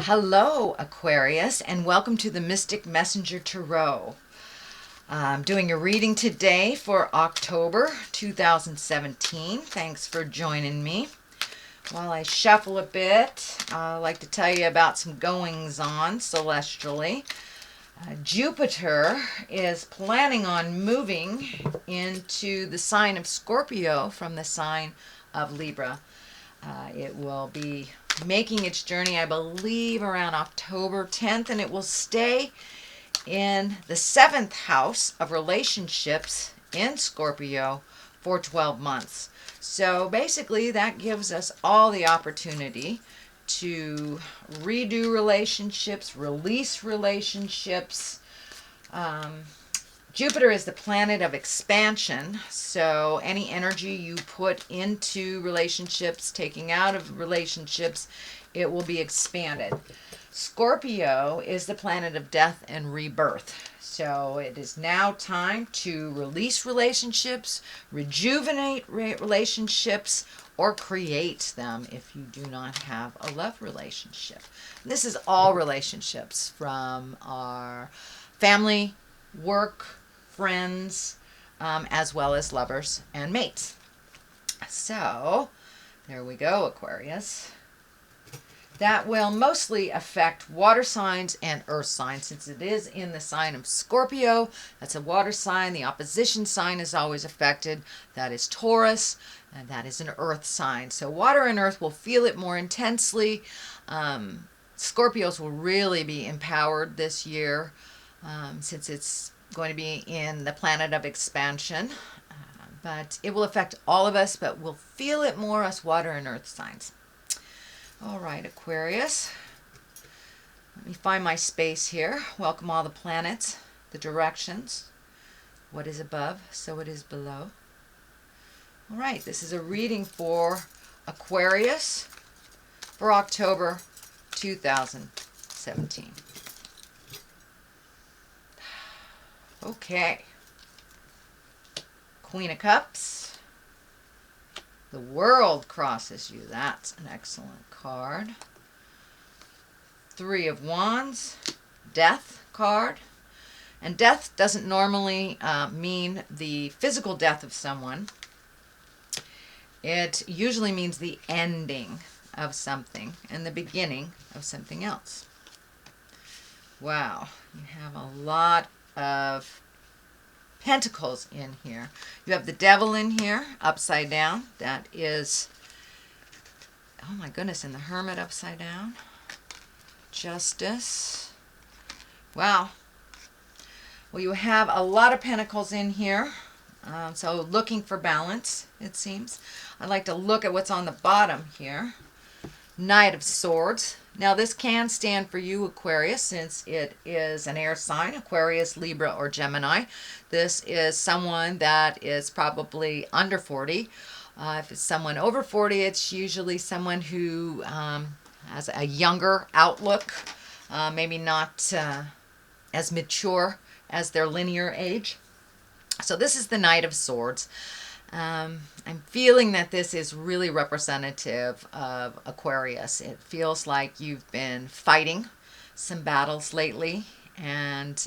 Hello, Aquarius, and welcome to the Mystic Messenger Tarot. I'm doing a reading today for October 2017. Thanks for joining me. While I shuffle a bit, I'd like to tell you about some goings on celestially. Jupiter is planning on moving into the sign of Scorpio from the sign of Libra. It will be making its journey, I believe, around October 10th, and it will stay in the 7th house of relationships in Scorpio for 12 months. So basically, that gives us all the opportunity to redo relationships, release relationships. Jupiter is the planet of expansion, so any energy you put into relationships, taking out of relationships, it will be expanded. Scorpio is the planet of death and rebirth, so it is now time to release relationships, rejuvenate relationships, or create them if you do not have a love relationship. This is all relationships, from our family, work, friends, as well as lovers and mates. So there we go, Aquarius. That will mostly affect water signs and earth signs, since it is in the sign of Scorpio. That's a water sign. The opposition sign is always affected. That is Taurus, and that is an earth sign. So water and earth will feel it more intensely. Scorpios will really be empowered this year, since it's going to be in the planet of expansion. But it will affect all of us, but we'll feel it more, us water and earth signs. All right, Aquarius. Let me find my space here. Welcome all the planets, the directions. What is above, so it is below. All right, this is a reading for Aquarius for October 2017. Okay. Queen of Cups. The World crosses you. That's an excellent card. Three of Wands. Death card. And death doesn't normally mean the physical death of someone. It usually means the ending of something and the beginning of something else. Wow. You have a lot of pentacles in here. You have the devil in here, upside down. That is, oh my goodness, and the hermit upside down. Justice. Wow. Well, you have a lot of pentacles in here. So looking for balance, it seems. I'd like to look at what's on the bottom here. Knight of Swords. Now this can stand for you, Aquarius, since it is an air sign, Aquarius, Libra, or Gemini. This is someone that is probably under 40. If it's someone over 40, it's usually someone who has a younger outlook, maybe not as mature as their linear age. So this is the Knight of Swords. I'm feeling that this is really representative of Aquarius. It feels like you've been fighting some battles lately, and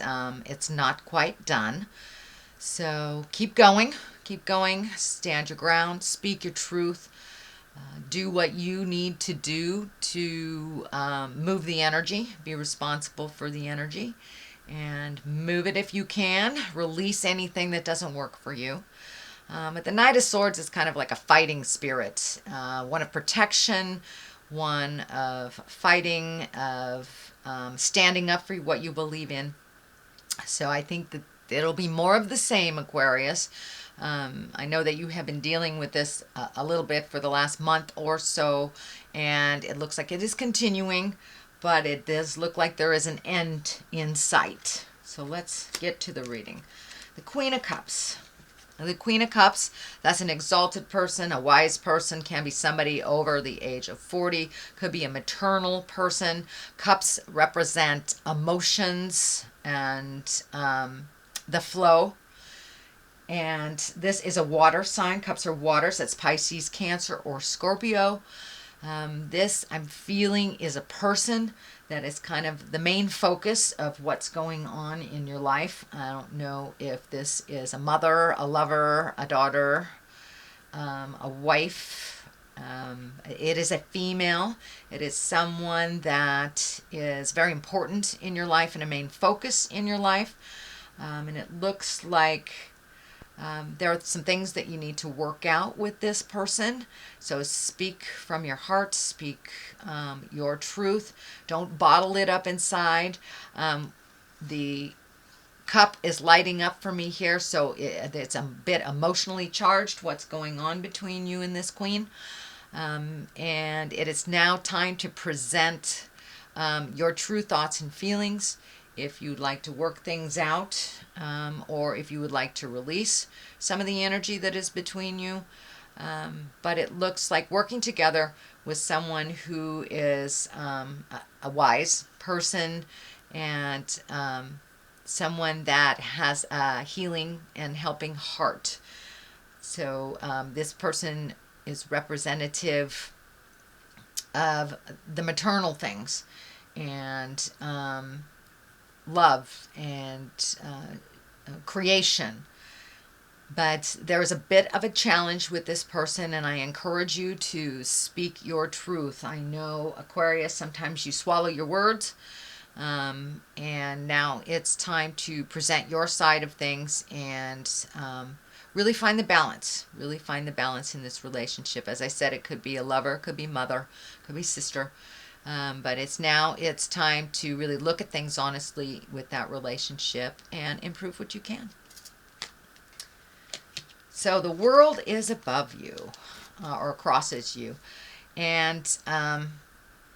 it's not quite done. So keep going, stand your ground, speak your truth, do what you need to do to move the energy, be responsible for the energy, and move it if you can. Release anything that doesn't work for you. But the Knight of Swords is kind of like a fighting spirit, one of protection, one of fighting, of standing up for what you believe in. So I think that it'll be more of the same, Aquarius. I know that you have been dealing with this a little bit for the last month or so, and it looks like it is continuing, but it does look like there is an end in sight. So let's get to the reading. The Queen of Cups. The Queen of Cups, that's an exalted person, a wise person, can be somebody over the age of 40, could be a maternal person. Cups represent emotions and the flow. And this is a water sign. Cups are waters. That's Pisces, Cancer, or Scorpio. This I'm feeling is a person that is kind of the main focus of what's going on in your life. I don't know if this is a mother, a lover, a daughter, a wife. It is a female. It is someone that is very important in your life and a main focus in your life. And it looks like there are some things that you need to work out with this person. So speak from your heart, speak your truth. Don't bottle it up inside. The cup is lighting up for me here, so it's a bit emotionally charged what's going on between you and this queen. And it is now time to present your true thoughts and feelings. If you'd like to work things out, or if you would like to release some of the energy that is between you. But it looks like working together with someone who is a wise person and someone that has a healing and helping heart. So this person is representative of the maternal things and love and creation. But there is a bit of a challenge with this person, and I encourage you to speak your truth. I know, Aquarius, sometimes you swallow your words, and now it's time to present your side of things and really find the balance. Really find the balance in this relationship. As I said, it could be a lover, it could be mother, it could be sister. But it's time to really look at things honestly with that relationship and improve what you can. So the world is above you, or crosses you, and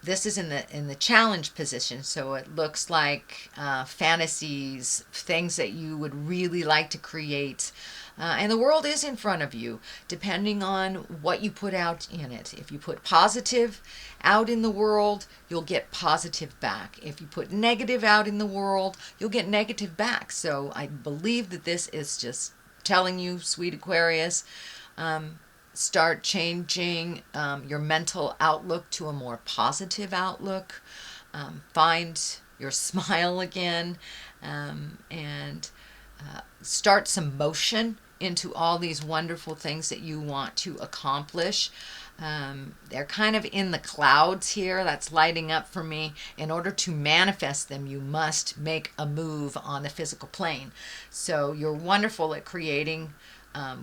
this is in the challenge position. So it looks like fantasies, things that you would really like to create. And the world is in front of you, depending on what you put out in it. If you put positive out in the world, you'll get positive back. If you put negative out in the world, you'll get negative back. So I believe that this is just telling you, sweet Aquarius, start changing your mental outlook to a more positive outlook. Find your smile again, and start some motion into all these wonderful things that you want to accomplish. They're kind of in the clouds here. That's lighting up for me. In order to manifest them, you must make a move on the physical plane. So you're wonderful at creating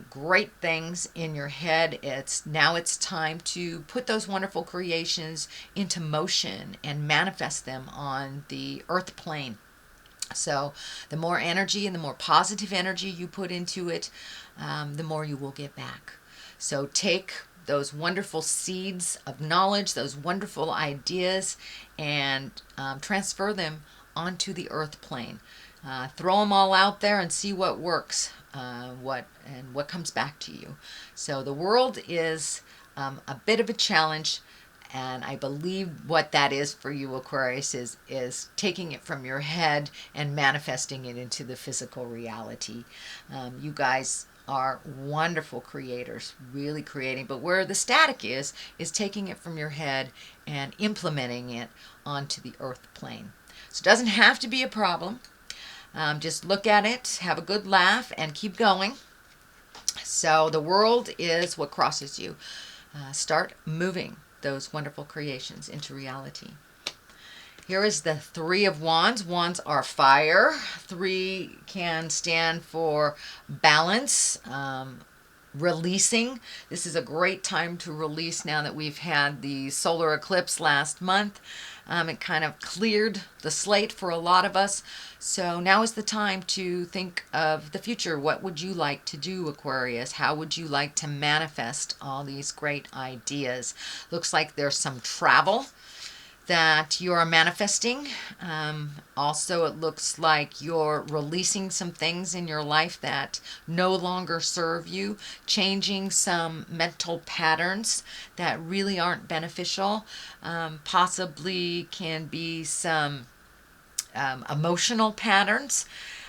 great things in your head. Now it's time to put those wonderful creations into motion and manifest them on the earth plane. So the more energy and the more positive energy you put into it, the more you will get back. So take those wonderful seeds of knowledge, those wonderful ideas, and transfer them onto the earth plane. Throw them all out there and see what works, what comes back to you. So the world is a bit of a challenge. And I believe what that is for you, Aquarius, is taking it from your head and manifesting it into the physical reality. You guys are wonderful creators, really creating. But where the static is taking it from your head and implementing it onto the earth plane. So it doesn't have to be a problem. Just look at it, have a good laugh, and keep going. So the world is what crosses you. Start moving those wonderful creations into reality. Here is the Three of Wands. Wands are fire. 3 can stand for balance, releasing. This is a great time to release now that we've had the solar eclipse last month. It kind of cleared the slate for a lot of us. So now is the time to think of the future. What would you like to do, Aquarius? How would you like to manifest all these great ideas? Looks like there's some travel that you're manifesting. Also, it looks like you're releasing some things in your life that no longer serve you, changing some mental patterns that really aren't beneficial. Possibly can be some emotional patterns.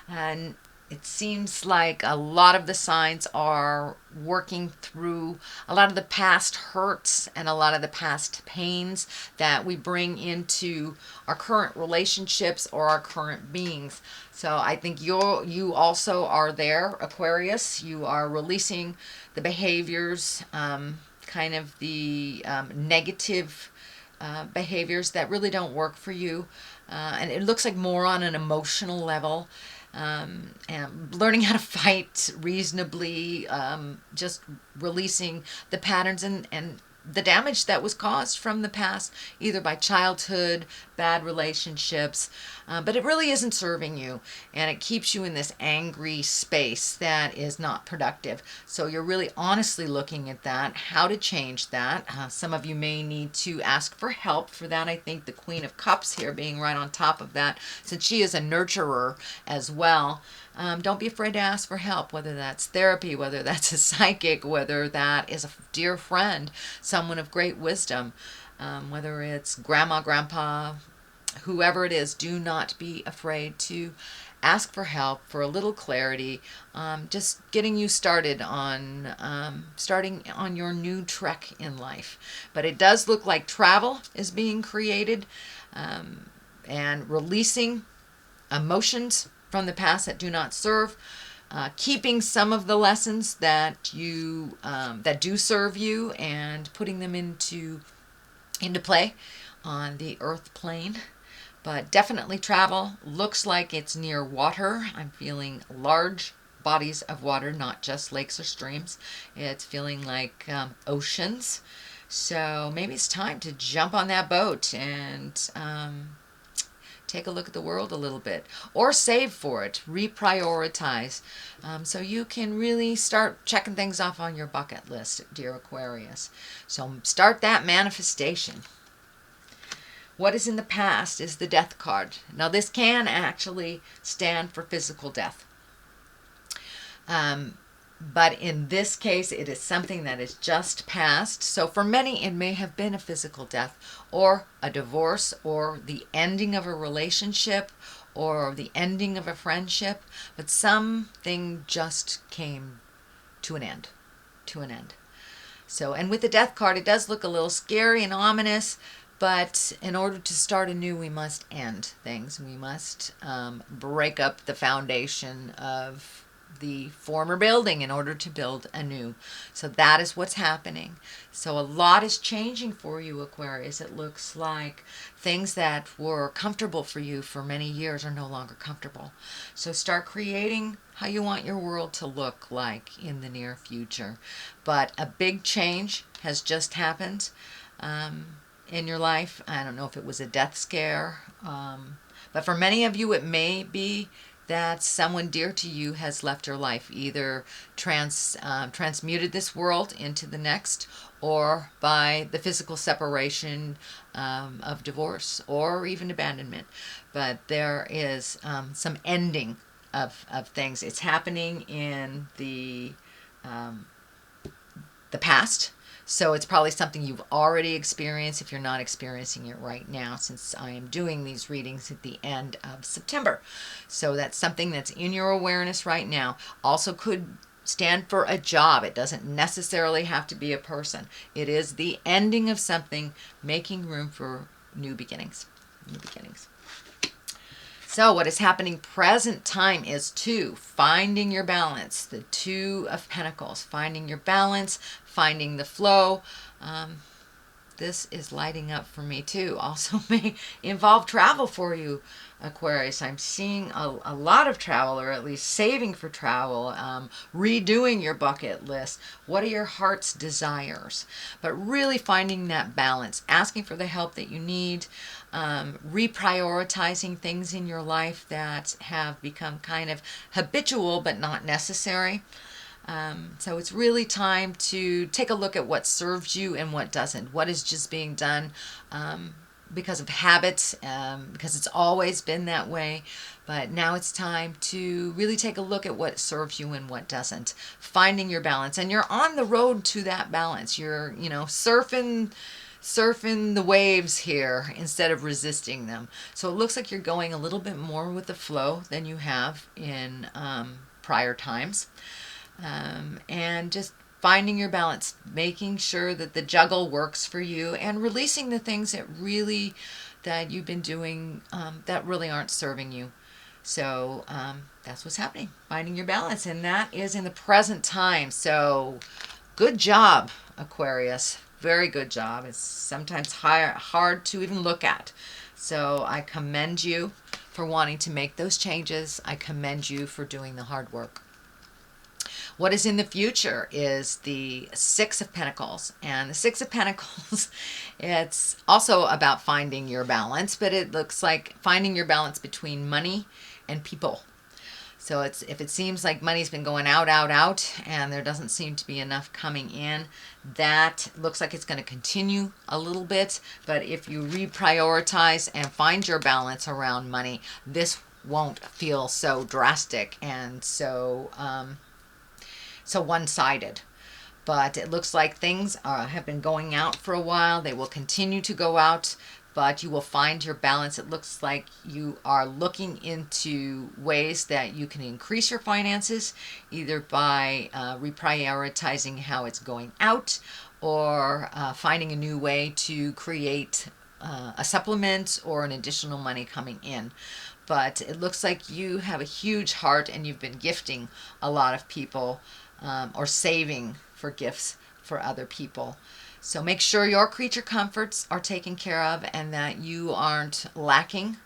And It seems like a lot of the signs are working through a lot of the past hurts and a lot of the past pains that we bring into our current relationships or our current beings. So I think you also are there, Aquarius. You are releasing the behaviors, kind of the negative behaviors that really don't work for you. And it looks like more on an emotional level. And learning how to fight reasonably, just releasing the patterns and the damage that was caused from the past, either by childhood, bad relationships, but it really isn't serving you, and it keeps you in this angry space that is not productive. So you're really honestly looking at that, how to change that. Some of you may need to ask for help for that. I think the Queen of Cups here being right on top of that, since she is a nurturer as well. Don't be afraid to ask for help, whether that's therapy, whether that's a psychic, whether that is a dear friend, someone of great wisdom, whether it's grandma, grandpa, whoever it is. Do not be afraid to ask for help, for a little clarity, just getting you started on starting on your new trek in life. But it does look like travel is being created, and releasing emotions from the past that do not serve, keeping some of the lessons that you that do serve you, and putting them into play on the earth plane. But definitely travel. Looks like it's near water. I'm feeling large bodies of water, not just lakes or streams. It's feeling like oceans. So maybe it's time to jump on that boat and take a look at the world a little bit, or save for it, reprioritize, so you can really start checking things off on your bucket list, dear Aquarius. So start that manifestation. What is in the past is the Death card. Now this can actually stand for physical death. But in this case, it is something that is just past. So for many, it may have been a physical death, or a divorce, or the ending of a relationship, or the ending of a friendship. But something just came to an end. So, and with the Death card, it does look a little scary and ominous. But in order to start anew, we must end things. We must break up the foundation of the former building in order to build anew. So that is what's happening. So a lot is changing for you, Aquarius. It looks like things that were comfortable for you for many years are no longer comfortable. So start creating how you want your world to look like in the near future. But a big change has just happened in your life. I don't know if it was a death scare, but for many of you it may be that someone dear to you has left your life, either transmuted this world into the next, or by the physical separation of divorce, or even abandonment. But there is some ending of things. It's happening in the past. So it's probably something you've already experienced if you're not experiencing it right now, since I am doing these readings at the end of September. So that's something that's in your awareness right now. Also could stand for a job. It doesn't necessarily have to be a person. It is the ending of something, making room for new beginnings. So what is happening present time is 2, finding your balance. The 2 of Pentacles, finding your balance, finding the flow. This is lighting up for me too. Also may involve travel for you, Aquarius. I'm seeing a lot of travel, or at least saving for travel, redoing your bucket list. What are your heart's desires? But really finding that balance, asking for the help that you need, reprioritizing things in your life that have become kind of habitual but not necessary. So it's really time to take a look at what serves you and what doesn't. What is just being done because of habits, because it's always been that way. But now it's time to really take a look at what serves you and what doesn't. Finding your balance. And you're on the road to that balance. You're, surfing surfing the waves here instead of resisting them. So it looks like you're going a little bit more with the flow than you have in prior times. And just finding your balance, making sure that the juggle works for you, and releasing the things that you've been doing that really aren't serving you. So that's what's happening, finding your balance, and that is in the present time. So good job, Aquarius. Very good job. It's sometimes hard to even look at. So I commend you for wanting to make those changes. I commend you for doing the hard work. What is in the future is the Six of Pentacles. And the Six of Pentacles, it's also about finding your balance, but it looks like finding your balance between money and people. So if it seems like money's been going out, and there doesn't seem to be enough coming in, that looks like it's going to continue a little bit. But if you reprioritize and find your balance around money, this won't feel so drastic and so one-sided. But it looks like things have been going out for a while. They will continue to go out, but you will find your balance. It looks like you are looking into ways that you can increase your finances, either by reprioritizing how it's going out, or finding a new way to create a supplement or an additional money coming in. But it looks like you have a huge heart, and you've been gifting a lot of people, or saving for gifts for other people. So make sure your creature comforts are taken care of, and that you aren't lacking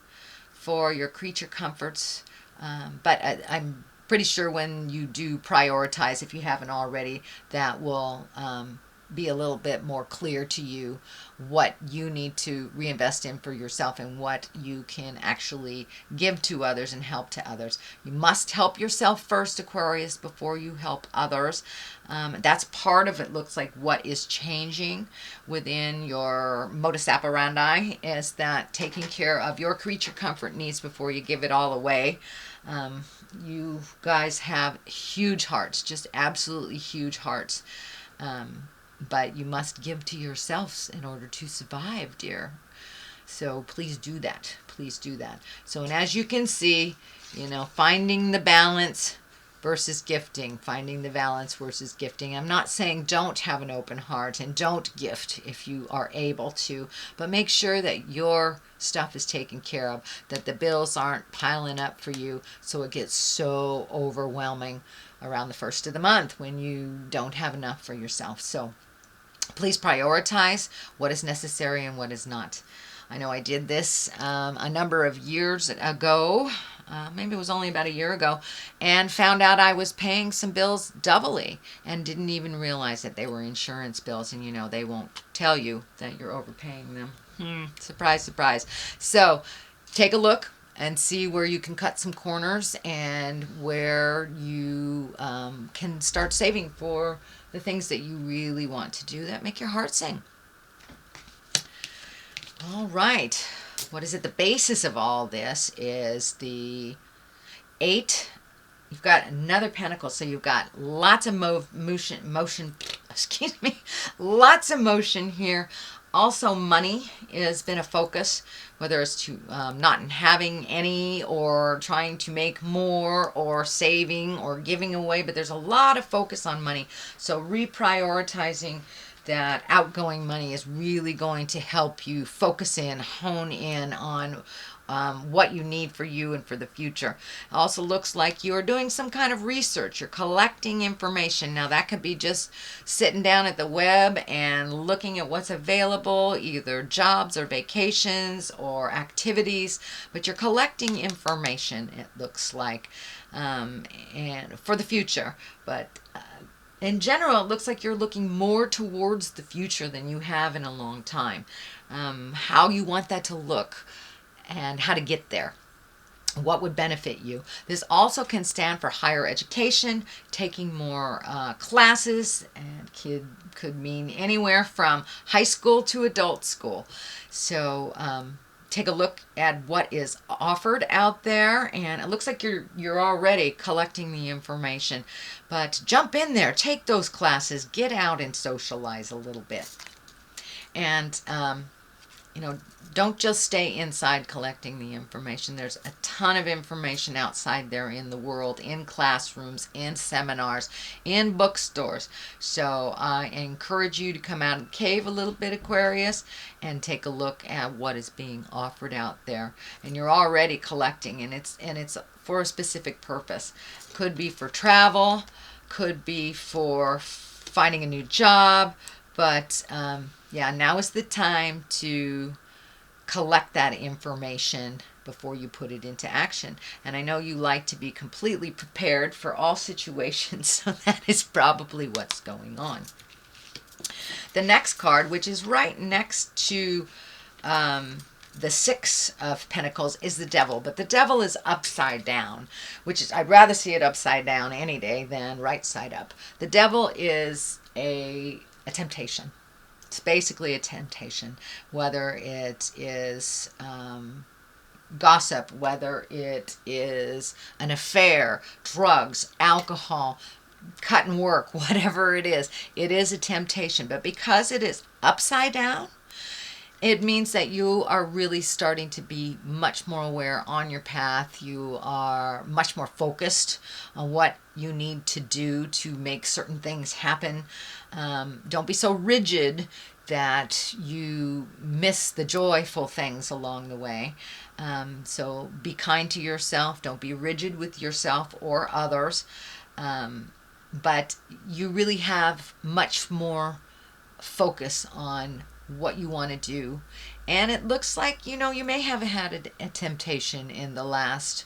for your creature comforts. But I'm pretty sure when you do prioritize, if you haven't already, that will be a little bit more clear to you what you need to reinvest in for yourself and what you can actually give to others and help to others. You must help yourself first, Aquarius, before you help others. That's part of it. Looks like what is changing within your modus operandi is that taking care of your creature comfort needs before you give it all away. You guys have huge hearts, just absolutely huge hearts. But you must give to yourselves in order to survive, dear. So please do that. Please do that. So, and as you can see, finding the balance versus gifting, finding the balance versus gifting. I'm not saying don't have an open heart and don't gift if you are able to, but make sure that your stuff is taken care of, that the bills aren't piling up for you so it gets so overwhelming around the first of the month when you don't have enough for yourself. So please prioritize what is necessary and what is not. I know I did this a number of years ago, maybe it was only about a year ago, and found out I was paying some bills doubly and didn't even realize that they were insurance bills. And they won't tell you that you're overpaying them. Surprise, surprise. So take a look and see where you can cut some corners and where you can start saving for the things that you really want to do that make your heart sing. All right. What is it? The basis of all this is the 8. You've got another pentacle, so you've got lots of motion, excuse me, lots of motion here. Also, money has been a focus, whether it's to not having any or trying to make more or saving or giving away, but there's a lot of focus on money. So reprioritizing that outgoing money is really going to help you focus in, hone in on what you need for you and for the future. It also looks like you're doing some kind of research. You're collecting information. Now that could be just sitting down at the web and looking at what's available, either jobs or vacations or activities, but you're collecting information, it looks like, and for the future. But in general, it looks like you're looking more towards the future than you have in a long time. How you want that to look and how to get there. What would benefit you. This also can stand for higher education, taking more classes, and could mean anywhere from high school to adult school. So take a look at what is offered out there, and it looks like you're already collecting the information. But jump in there, take those classes, get out and socialize a little bit. And, you know, don't just stay inside collecting the information. There's a ton of information outside there in the world, in classrooms, in seminars, in bookstores. So I encourage you to come out and cave a little bit, Aquarius, and take a look at what is being offered out there. And you're already collecting, and it's for a specific purpose. Could be for travel, could be for finding a new job, but yeah, now is the time to collect that information before you put it into action. And I know you like to be completely prepared for all situations, so that is probably what's going on. The next card, which is right next to the Six of Pentacles, is the Devil. But the Devil is upside down, which is, I'd rather see it upside down any day than right side up. The Devil is a temptation. It's basically a temptation, whether it is gossip, whether it is an affair, drugs, alcohol, cut and work, whatever it is a temptation. But because it is upside down, it means that you are really starting to be much more aware on your path. You are much more focused on what you need to do to make certain things happen. Don't be so rigid that you miss the joyful things along the way. So be kind to yourself. Don't be rigid with yourself or others. But you really have much more focus on what you want to do. And it looks like, you know, you may have had a temptation in the last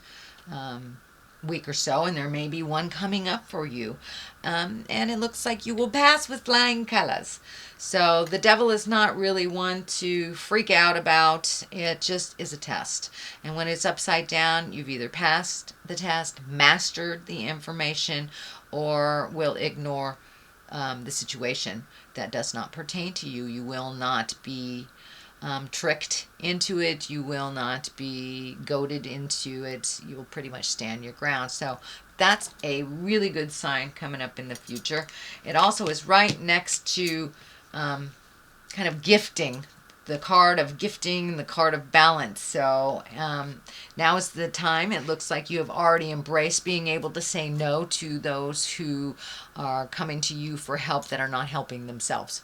week or so, and there may be one coming up for you. And it looks like you will pass with flying colors. So the Devil is not really one to freak out about. It just is a test. And when it's upside down, you've either passed the test, mastered the information, or will ignore the situation that does not pertain to you. You will not be tricked into it. You will not be goaded into it. You will pretty much stand your ground. So that's a really good sign coming up in the future. It also is right next to kind of gifting, the card of gifting, the card of balance. So now is the time. It looks like you have already embraced being able to say no to those who are coming to you for help that are not helping themselves.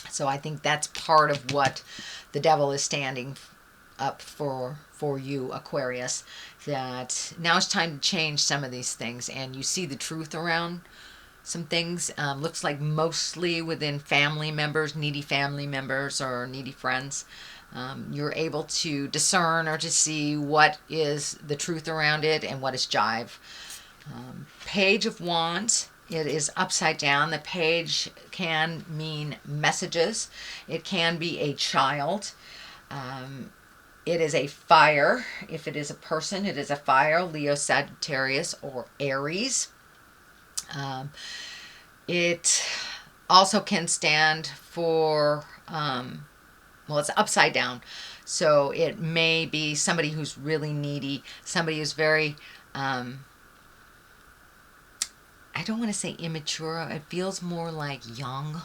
So I think that's part of what the Devil is standing up for you, Aquarius, that now it's time to change some of these things, and you see the truth around some things. Looks like mostly within family members, needy family members or needy friends. You're able to discern or to see what is the truth around it and what is jive. Page of Wands. It is upside down. The page can mean messages. It can be a child. It is a fire. If it is a person, it is a fire. Leo, Sagittarius, or Aries. It also can stand for, well, it's upside down. So it may be somebody who's really needy, somebody who's very, I don't want to say immature. It feels more like young,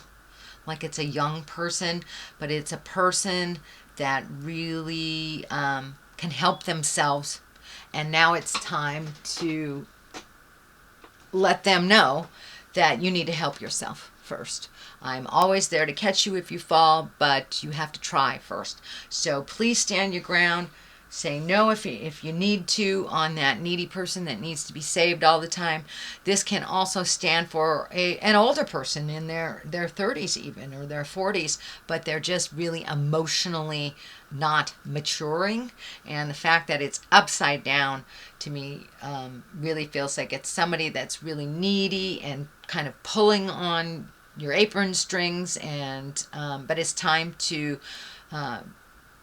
like it's a young person, but it's a person that really can help themselves. And now it's time to let them know that you need to help yourself first. I'm always there to catch you if you fall, but you have to try first. So please stand your ground. Say no if you need to on that needy person that needs to be saved all the time. This can also stand for an older person in their 30s even, or their 40s, but they're just really emotionally not maturing. And the fact that it's upside down, to me, really feels like it's somebody that's really needy and kind of pulling on your apron strings. And but it's time to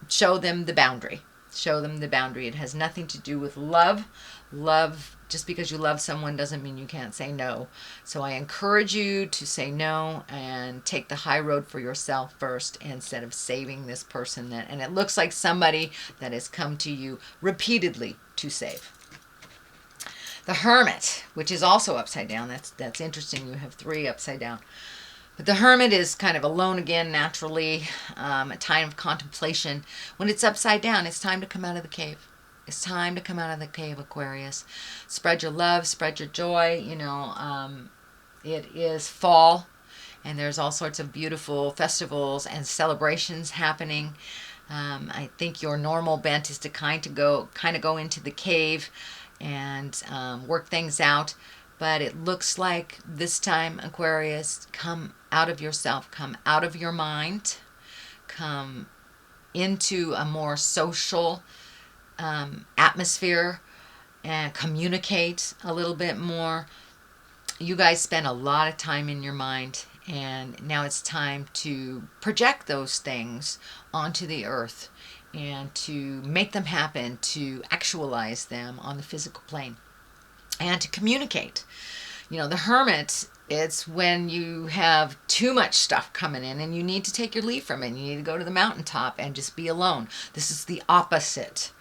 show them the boundary. Show them the boundary. It has nothing to do with love. Love, just because you love someone doesn't mean you can't say no. So I encourage you to say no and take the high road for yourself first instead of saving this person. And it looks like somebody that has come to you repeatedly to save. The Hermit, which is also upside down. That's interesting. You have 3 upside down. But the Hermit is kind of alone again naturally, a time of contemplation. When it's upside down, it's time to come out of the cave. It's time to come out of the cave, Aquarius. Spread your love, spread your joy. It is fall, and there's all sorts of beautiful festivals and celebrations happening. I think your normal bent is to kind of go into the cave and work things out. But it looks like this time, Aquarius, come out of yourself, come out of your mind, come into a more social atmosphere and communicate a little bit more. You guys spend a lot of time in your mind, and now it's time to project those things onto the earth and to make them happen, to actualize them on the physical plane and to communicate. The Hermit, it's when you have too much stuff coming in and you need to take your leave from it. You need to go to the mountaintop and just be alone. This is the opposite.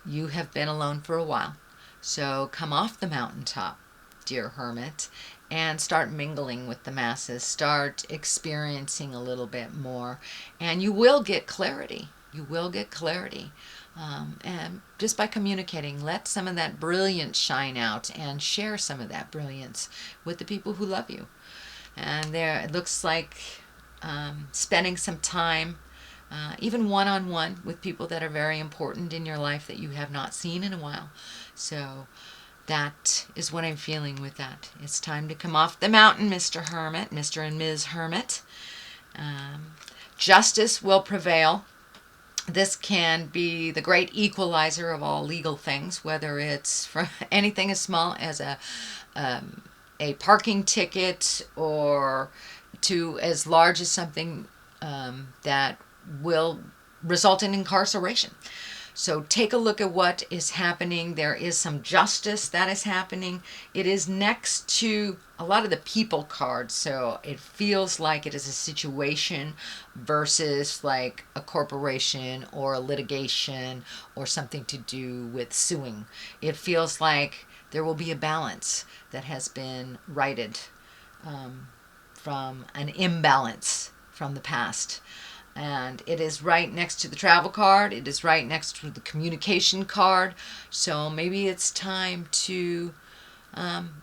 You have been alone for a while. So come off the mountaintop, dear Hermit, and start mingling with the masses. Start experiencing a little bit more. And you will get clarity. You will get clarity. And just by communicating, let some of that brilliance shine out and share some of that brilliance with the people who love you. And there, it looks like spending some time, even one-on-one, with people that are very important in your life that you have not seen in a while. So that is what I'm feeling with that. It's time to come off the mountain, Mr. Hermit, Mr. and Ms. Hermit. Justice will prevail. This can be the great equalizer of all legal things, whether it's for anything as small as a parking ticket or to as large as something that will result in incarceration. So take a look at what is happening. There is some justice that is happening. It is next to a lot of the people cards, so it feels like it is a situation versus like a corporation or a litigation or something to do with suing. It feels like there will be a balance that has been righted from an imbalance from the past. And it is right next to the travel card. It is right next to the communication card. So maybe it's time to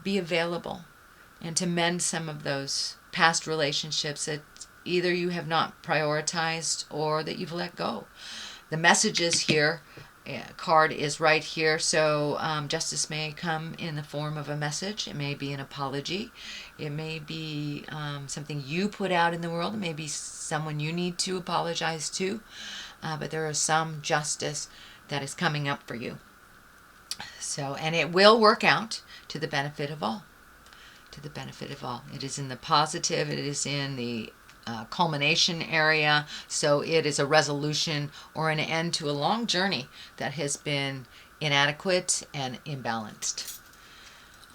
be available and to mend some of those past relationships that either you have not prioritized or that you've let go. The messages here, card is right here. So justice may come in the form of a message. It may be an apology. It may be something you put out in the world. It may be someone you need to apologize to. But there is some justice that is coming up for you. So, and it will work out to the benefit of all. To the benefit of all. It is in the positive. It is in the culmination area. So it is a resolution or an end to a long journey that has been inadequate and imbalanced.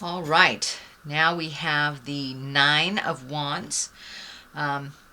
All right. Now we have the Nine of Wands.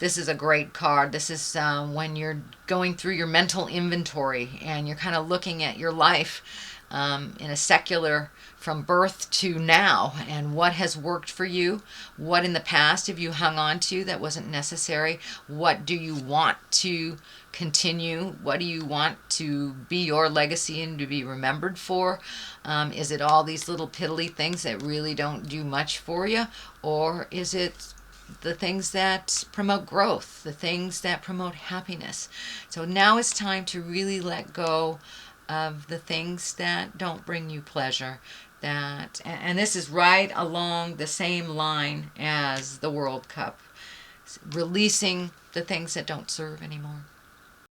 This is a great card. This is when you're going through your mental inventory and you're kind of looking at your life in a secular from birth to now, and what has worked for you, what in the past have you hung on to that wasn't necessary, what do you want to continue, what do you want to be your legacy and to be remembered for. Is it all these little piddly things that really don't do much for you, or is it the things that promote growth, the things that promote happiness? So now it's time to really let go of the things that don't bring you pleasure. And this is right along the same line as the World Cup. Releasing the things that don't serve anymore.